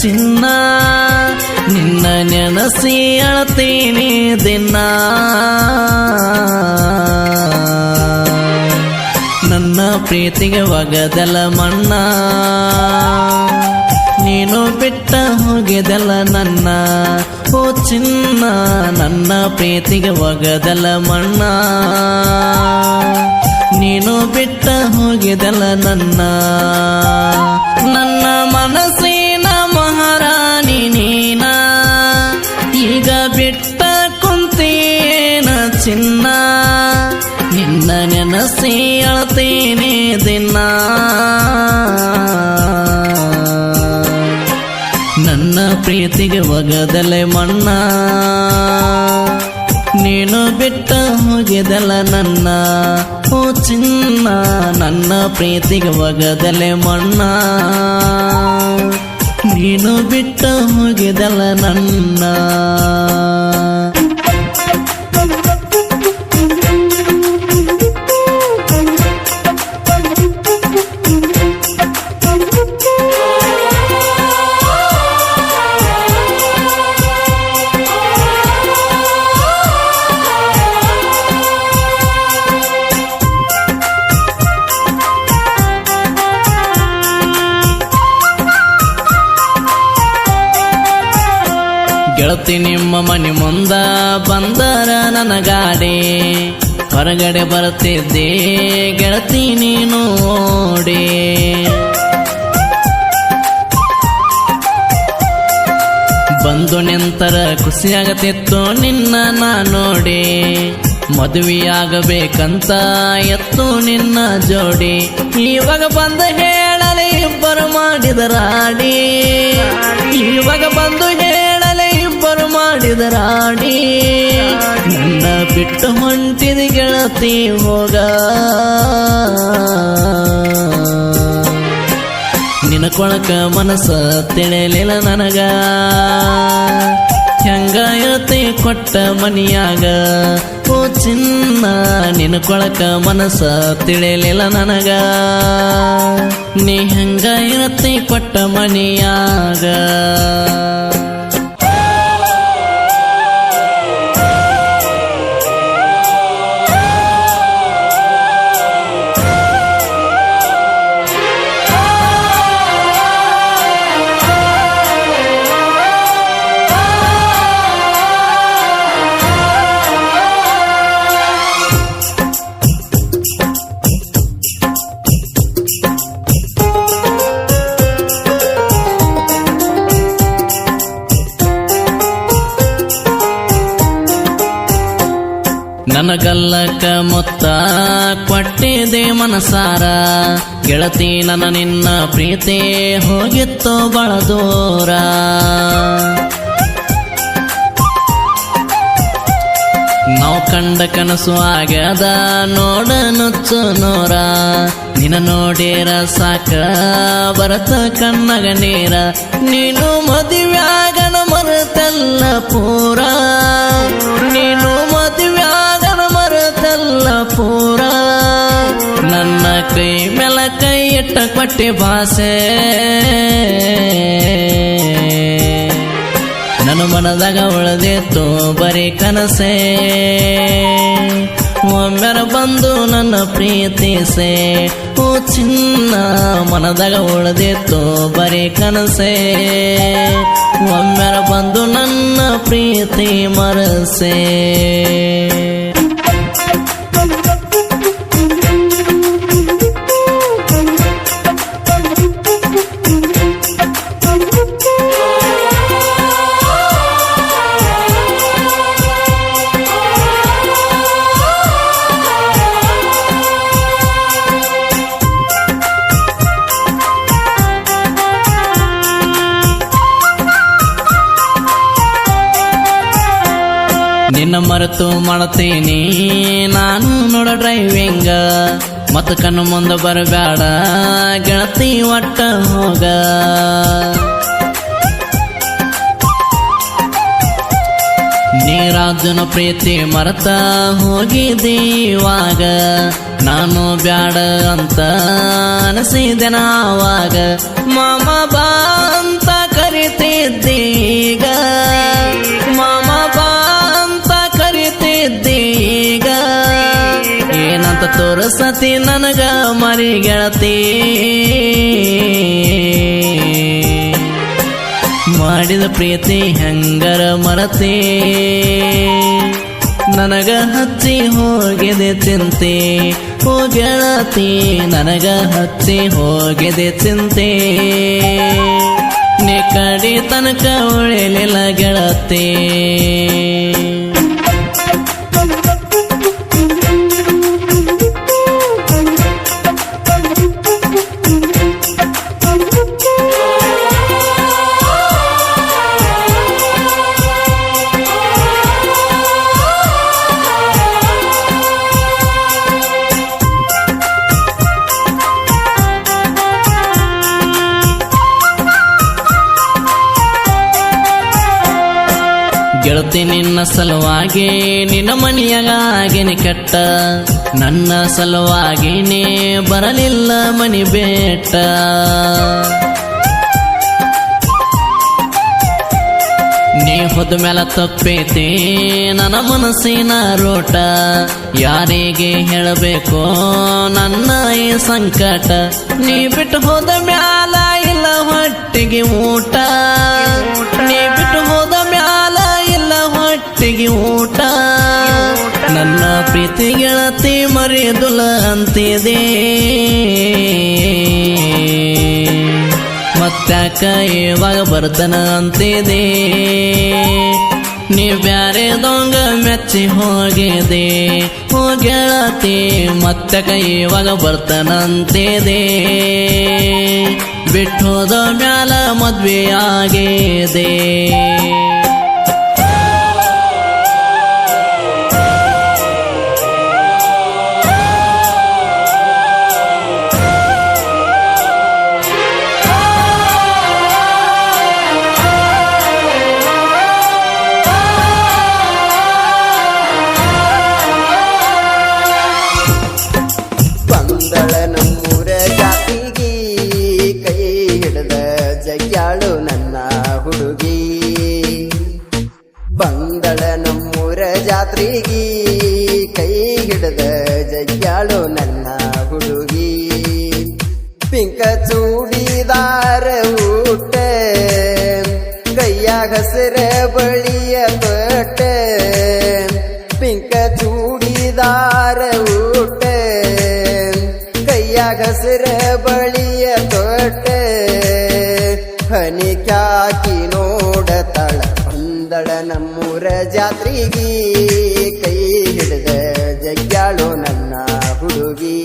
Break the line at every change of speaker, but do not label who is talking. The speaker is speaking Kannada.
ಚಿನ್ನ ನಿನ್ನ ನೆನಸಿ ಅಳತೀನಿ ದಿನ ನನ್ನ ಪ್ರೀತಿಗೆ ಒಗದಲ ಮಣ್ಣ ನೀನು ಬಿಟ್ಟ ಹೋಗಿದಲ್ಲ ನನ್ನ ಓ ಚಿನ್ನ ನನ್ನ ಪ್ರೀತಿಗೆ ಒಗದಲ ಮಣ್ಣ ನೀನು ಬಿಟ್ಟ ಹೋಗಿದಲ್ಲ ನನ್ನ ನನ್ನ ಮನಸ್ಸಿನ ಮಹಾರಾಣಿ ನೀನ ಈಗ ಬಿಟ್ಟ ಕುಂತೀನ ಚಿನ್ನ ನಿನ್ನ ನೆನಸಿ ಅಳತೀನಿ ದಿನ ನನ್ನ ಪ್ರೀತಿಗೆ ಒಗದಲೆ ಮಣ್ಣ ನೀನು ಬಿಟ್ಟ ಹೋಗಿದಲ್ಲ ನನ್ನ ಓ ಚಿನ್ನ ನನ್ನ ಪ್ರೀತಿಗೆ ಒಗದಲೆ ಮಣ್ಣ ನೀನು ಬಿಟ್ಟ ಹೋಗಿದಲ್ಲ ನನ್ನ ಗೆಳತಿ ನಿಮ್ಮ ಮನೆ ಮುಂದ ಬಂದರ ನನ್ನ ಗಾಡಿ ಹೊರಗಡೆ ಬರುತ್ತಿದ್ದೆ ಗೆಳತಿ ನೀನು ಓಡಿ ಬಂದು ನಿಂತರ ಖುಷಿಯಾಗತ್ತಿತ್ತು ನಿನ್ನ ನಾ ನೋಡಿ ಮದುವೆಯಾಗಬೇಕಂತ ಎತ್ತು ನಿನ್ನ ಜೋಡಿ ಇವಾಗ ಬಂದು ಹೇಳಲೆ ಇಬ್ಬರು ಮಾಡಿದರಾಡಿ ಇವಾಗ ಬಂದು ಹೇಳಲೆ ಇಬ್ಬರು ಮಾಡಿದರಾಡಿ ನನ್ನ ಬಿಟ್ಟು ಹೊಂಟಿದ ಗೆಳತಿ ಹೋಗ ನಿನ್ನ ಕೊಳಕ ಮನಸ್ಸ ತಿಳಿಲಿಲ್ಲ ನನಗ ಹೆಂಗಾಯತಿ ಕೊಟ್ಟ ಮನಿಯಾಗ ಓ ಚಿನ್ನ ನಿನ್ನ ಕೊಳಕ ಮನಸ್ಸ ತಿಳಿಲಿಲ್ಲ ನನಗ ನೀ ಹೆಂಗಾಯತಿ ಕೊಟ್ಟ ಮನಿಯಾಗ ನನಗಲ್ಲಕ ಮೊತ್ತ ಕೊಟ್ಟಿದೆ ಮನಸಾರ ಗೆಳತಿ ನನ್ನ ನಿನ್ನ ಪ್ರೀತಿ ಹೋಗಿತ್ತು ಬಹಳ ದೂರ ನಾವು ಕಂಡ ಕನಸು ಆಗ್ಯದ ನೋಡ ನುಚ್ಚು ನೂರ ನಿನ್ನ ನೋಡಿರ ಸಾಕ ಬರತ ಕಣ್ಣಗ ನೀರ ನೀನು ಮದುವೆಯಾಗನ ಮರೆತಲ್ಲ ಪೂರ ನೀನು ಮದುವೆಯಾಗನ ಮರೆತಲ್ಲ ಪೂರ ನನ್ನ ಕೈ ಮೇಲ ಕೈ ಇಟ್ಟ ಕೊಟ್ಟೆ ಭಾಷೆ ನನ್ನ ಮನದಾಗ ಉಳಿದಿತ್ತು ಬರೀ ಕನಸೆ ಒಮ್ಮೆರ ಬಂದು ನನ್ನ ಪ್ರೀತಿಸೆ ಓ ಚಿನ್ನ ಮನದಾಗ ಉಳಿದಿತ್ತು ಬರೀ ಕನಸೆ ಒಮ್ಮೆರ ಬಂದು ನನ್ನ ಪ್ರೀತಿ ಮರಸೆ ನಿನ್ನ ಮರೆತು ಮಾಡ್ತೀನಿ ನಾನು ನೋಡ ಡ್ರೈವಿಂಗ ಮತ್ತ ಕಣ್ಣು ಮುಂದೆ ಬರಬೇಡ ಗೆಳತಿ ಒಟ್ಟ ಹೋಗ ನೀರಾಜನ ಪ್ರೀತಿ ಮರೆತ ಹೋಗಿದ್ದೀವಾಗ ನಾನು ಬ್ಯಾಡ ಅಂತ ಅನಿಸಿದೆ ನಾವಾಗ ಮಾಮ ಬಾ ಅಂತ ಕರಿತ ತೋರಸತಿ ನನಗ ಮರಿ ಗೆಳತಿ ಮಾಡಿದ ಪ್ರೀತಿ ಹೆಂಗರ ಮರತೆ ನನಗ ಹಚ್ಚಿ ಹೋಗಿದೆ ಚಿಂತೆ ಓ ಗೆಳತಿ ನನಗ ಹಚ್ಚಿ ಹೋಗಿದೆ ಚಿಂತೆ ನೀ ಕಡಿ ತನಕ ಉಳಿಲಿಲ್ಲ ಗೆಳತಿ ಗೆಳತಿ ನಿನ್ನ ಸಲುವಾಗಿ ನಿನ್ನ ಮನೆಯಾಗಿನಿ ಕೆಟ್ಟ ನನ್ನ ಸಲುವಾಗಿನೇ ಬರಲಿಲ್ಲ ಮನಿ ಬೇಟ ನೀ ಹೋದ ಮೇಲೆ ತಪ್ಪೈತಿ ನನ್ನ ಮನಸ್ಸಿನ ರೋಟ ಯಾರಿಗೆ ಹೇಳಬೇಕು ನನ್ನ ಈ ಸಂಕಟ ನೀ ಬಿಟ್ಟು ಹೋದ ಮ್ಯಾಲ ಇಲ್ಲ ಹೊಟ್ಟಿಗೆ ಊಟ ನೀ ಬಿಟ್ಟು ಹೋದ ಮ್ಯಾಲ ಇಲ್ಲ ಹೊಟ್ಟಿಗೆ ಊಟ ನನ್ನ ಪ್ರೀತಿ ಗೆಳತಿ ಮರೆದುಲ ಅಂತಿದೆ ಮತ್ತ್ಯಾಕ ಇವಾಗ ಬರ್ತನ ಅಂತಿದೆ ನೀ ಬ್ಯಾರೆ ದೊಂಗ ಮೆಚ್ಚಿ ಹೋಗಿದೆ ಓ ಗೆಳತಿ ಮತ್ತ್ಯಾಕ ಇವಾಗ ಬರ್ತನಂತಿದೆ ಬಿಟ್ಟೋದ ಮ್ಯಾಲ ಮದ್ವೆ ಆಗಿದೆ
ಬಂದಳ ನಮ್ಮೂರ ಜಾತ್ರೆಗಿ ಕೈ ಹಿಡದ ಜಗ್ಯಾಳು ನನ್ನ ಹುಡುಗಿ ಪಿಂಕ ಚೂಡಿದಾರ ಊಟ ಕೈಯಾಗ ಹಸಿರ ಬಳಿಯ ತೊಟ್ಟ ಪಿಂಕ ಚೂಡಿದಾರ ಊಟ ಕೈಯಾಗ ಹಸಿರ ಬಳಿಯ ತೊಟ್ಟ ಹನಿ ಕ್ಯಾಕಿ ನೋಡತಳ ಬಂದಳ ನಮ್ಮೂರ ಜಾತ್ರೆಗಿ ಕೈ ಹಿಡಿದ ಜಗ್ಯಾಳು ನನ್ನ ಹುಡುಗಿ